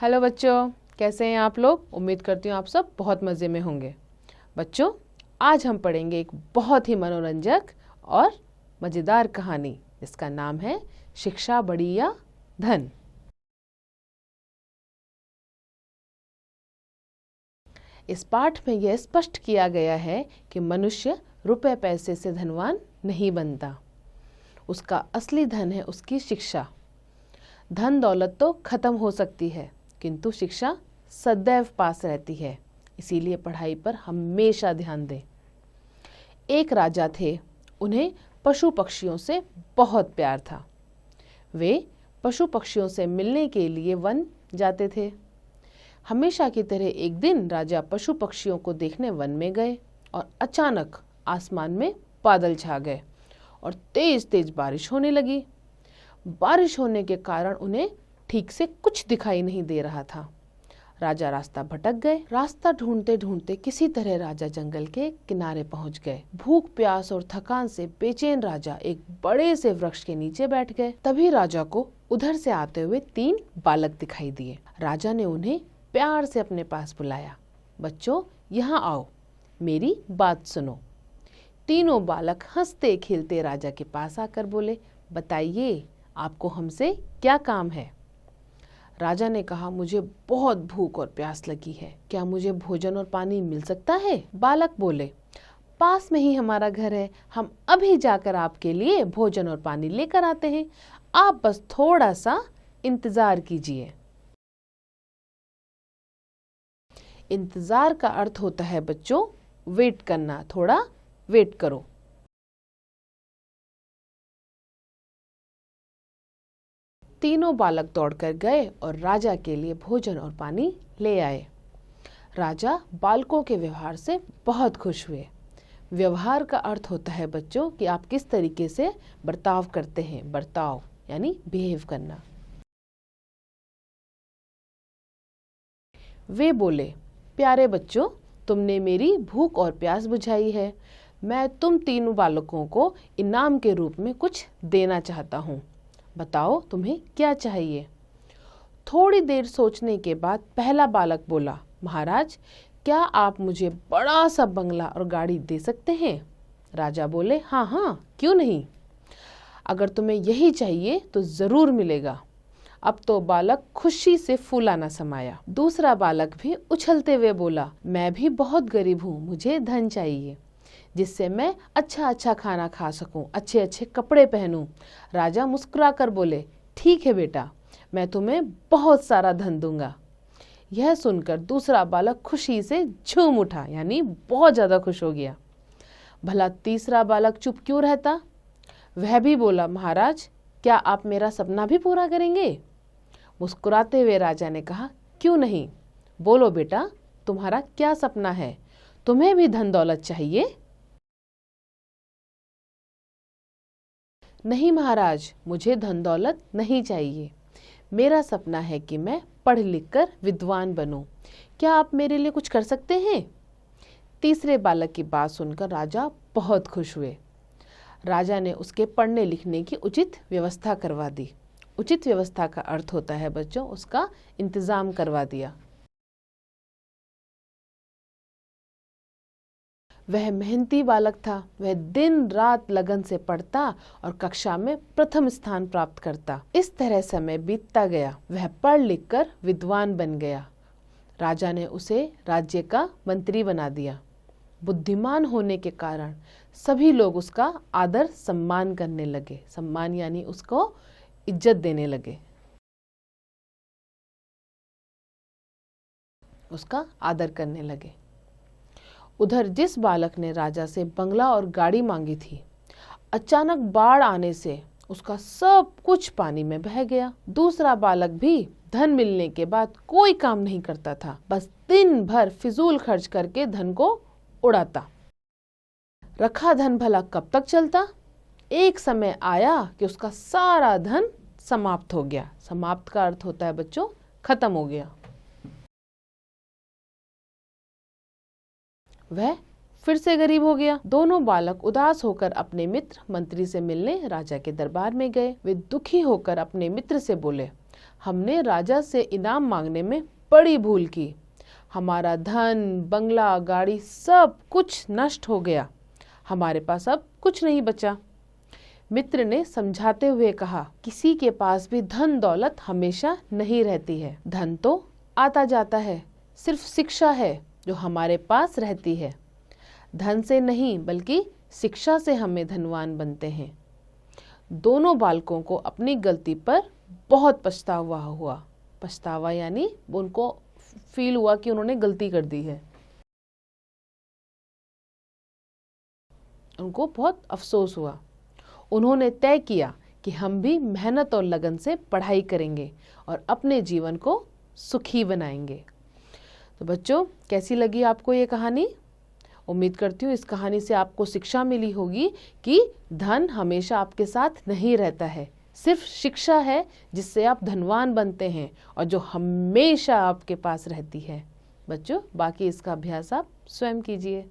Hello बच्चों, कैसे हैं आप लोग। उम्मीद करती हूँ आप सब बहुत मज़े में होंगे। बच्चों, आज हम पढ़ेंगे एक बहुत ही मनोरंजक और मज़ेदार कहानी जिसका नाम है शिक्षा बड़ी या धन। इस पाठ में यह स्पष्ट किया गया है कि मनुष्य रुपए पैसे से धनवान नहीं बनता। उसका असली धन है उसकी शिक्षा। धन दौलत तो खत्म हो सकती है, किंतु शिक्षा सदैव पास रहती है। इसीलिए पढ़ाई पर हमेशा ध्यान दें। एक राजा थे, उन्हें पशु पक्षियों से बहुत प्यार था। वे पशु पक्षियों से मिलने के लिए वन जाते थे। हमेशा की तरह एक दिन राजा पशु पक्षियों को देखने वन में गए और अचानक आसमान में बादल छा गए और तेज तेज बारिश होने लगी। बारिश होने के कारण उन्हें ठीक से कुछ दिखाई नहीं दे रहा था। राजा रास्ता भटक गए। रास्ता ढूंढते ढूंढते किसी तरह राजा जंगल के किनारे पहुंच गए। भूख प्यास और थकान से बेचैन राजा एक बड़े से वृक्ष के नीचे बैठ गए। तभी राजा को उधर से आते हुए 3 बालक दिखाई दिए। राजा ने उन्हें प्यार से अपने पास बुलाया। बच्चों, यहाँ आओ, मेरी बात सुनो। तीनों बालक हंसते खेलते राजा के पास आकर बोले, बताइए आपको हमसे क्या काम है। राजा ने कहा, मुझे बहुत भूख और प्यास लगी है, क्या मुझे भोजन और पानी मिल सकता है। बालक बोले, पास में ही हमारा घर है, हम अभी जाकर आपके लिए भोजन और पानी लेकर आते हैं, आप बस थोड़ा सा इंतजार कीजिए। इंतजार का अर्थ होता है बच्चों वेट करना, थोड़ा वेट करो। तीनों बालक दौड़कर गए और राजा के लिए भोजन और पानी ले आए। राजा बालकों के व्यवहार से बहुत खुश हुए। व्यवहार का अर्थ होता है बच्चों कि आप किस तरीके से बर्ताव करते हैं। बर्ताव यानी बिहेव करना। वे बोले, प्यारे बच्चों, तुमने मेरी भूख और प्यास बुझाई है। मैं तुम तीनों बालकों को इनाम के रूप में कुछ देना चाहता हूँ। बताओ तुम्हें क्या चाहिए। थोड़ी देर सोचने के बाद पहला बालक बोला, महाराज, क्या आप मुझे बड़ा सा बंगला और गाड़ी दे सकते हैं। राजा बोले, हाँ हाँ, क्यों नहीं। अगर तुम्हें यही चाहिए तो जरूर मिलेगा। अब तो बालक खुशी से फूला न समाया। दूसरा बालक भी उछलते हुए बोला, मैं भी बहुत गरीब हूँ, मुझे धन चाहिए जिससे मैं अच्छा खाना खा सकूं, अच्छे कपड़े पहनूं। राजा मुस्कुरा कर बोले, ठीक है बेटा, मैं तुम्हें बहुत सारा धन दूंगा। यह सुनकर दूसरा बालक खुशी से झूम उठा, यानी बहुत ज्यादा खुश हो गया। भला तीसरा बालक चुप क्यों रहता। वह भी बोला, महाराज, क्या आप मेरा सपना भी पूरा करेंगे। मुस्कुराते हुए राजा ने कहा, क्यों नहीं, बोलो बेटा, तुम्हारा क्या सपना है। तुम्हें भी धन दौलत चाहिए। नहीं महाराज, मुझे धन दौलत नहीं चाहिए। मेरा सपना है कि मैं पढ़ लिख कर विद्वान बनूं। क्या आप मेरे लिए कुछ कर सकते हैं। तीसरे बालक की बात सुनकर राजा बहुत खुश हुए। राजा ने उसके पढ़ने लिखने की उचित व्यवस्था करवा दी। उचित व्यवस्था का अर्थ होता है बच्चों उसका इंतजाम करवा दिया। वह मेहनती बालक था। वह दिन रात लगन से पढ़ता और कक्षा में प्रथम स्थान प्राप्त करता। इस तरह समय बीतता गया। वह पढ़ लिख कर विद्वान बन गया। राजा ने उसे राज्य का मंत्री बना दिया। बुद्धिमान होने के कारण सभी लोग उसका आदर सम्मान करने लगे। सम्मान यानी उसको इज्जत देने लगे, उसका आदर करने लगे। उधर जिस बालक ने राजा से बंगला और गाड़ी मांगी थी, अचानक बाढ़ आने से उसका सब कुछ पानी में बह गया। दूसरा बालक भी धन मिलने के बाद कोई काम नहीं करता था, बस दिन भर फिजूल खर्च करके धन को उड़ाता। रखा धन भला कब तक चलता। एक समय आया कि उसका सारा धन समाप्त हो गया। समाप्त का अर्थ होता है बच्चों खत्म हो गया। वह फिर से गरीब हो गया। दोनों बालक उदास होकर अपने मित्र मंत्री से मिलने राजा के दरबार में गए। वे दुखी होकर अपने मित्र से बोले, हमने राजा से इनाम मांगने में बड़ी भूल की। हमारा धन, बंगला, गाड़ी सब कुछ नष्ट हो गया। हमारे पास अब कुछ नहीं बचा। मित्र ने समझाते हुए कहा, किसी के पास भी धन दौलत हमेशा नहीं रहती है। धन तो आता जाता है, सिर्फ शिक्षा है जो हमारे पास रहती है। धन से नहीं बल्कि शिक्षा से हमें धनवान बनते हैं। दोनों बालकों को अपनी गलती पर बहुत पछतावा हुआ। पछतावा यानी उनको फील हुआ कि उन्होंने गलती कर दी है। उनको बहुत अफसोस हुआ। उन्होंने तय किया कि हम भी मेहनत और लगन से पढ़ाई करेंगे और अपने जीवन को सुखी बनाएंगे। तो बच्चों, कैसी लगी आपको ये कहानी? उम्मीद करती हूँ इस कहानी से आपको शिक्षा मिली होगी कि धन हमेशा आपके साथ नहीं रहता है। सिर्फ शिक्षा है जिससे आप धनवान बनते हैं और जो हमेशा आपके पास रहती है। बच्चों, बाकी इसका अभ्यास आप स्वयं कीजिए।